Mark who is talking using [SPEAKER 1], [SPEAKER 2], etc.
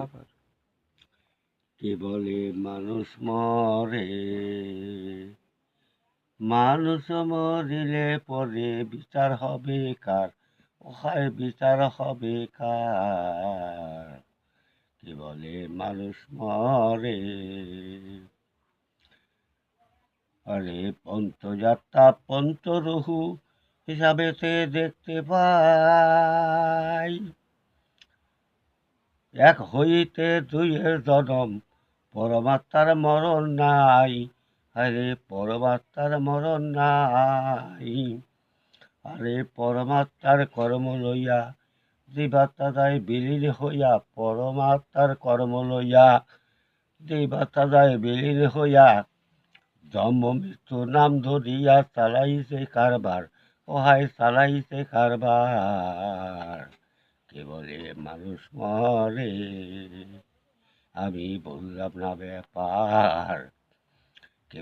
[SPEAKER 1] আবার
[SPEAKER 2] কে বলে মানুষ মরে, মানুষ মরিলে পরে বিচার হবে কার, ওহায় বিচার হবে কার। কে বলে মানুষ মরে, আরে পঞ্চযাত্রা পঞ্চরহু হিসাবেতে দেখতে পাই, এক হইতে দুইয়ের জনম, পরমাত্মার মরণ নাই। আরে পরমাত্মার মরণ নাই। আরে পরমাত্মার কর্ম লইয়া জীবাত্মা যায় বিলীন হইয়া, পরমাত্মার কর্ম লইয়া জীবাত্মা যায় বিলীন হইয়া, জন্ম মৃত্যু নাম ধরিয়া চালাইছে কারবার, ওহায় চালাইছে কারবার। কে বলে মানুষ মরে, আমি বললাম না ব্যাপার। কে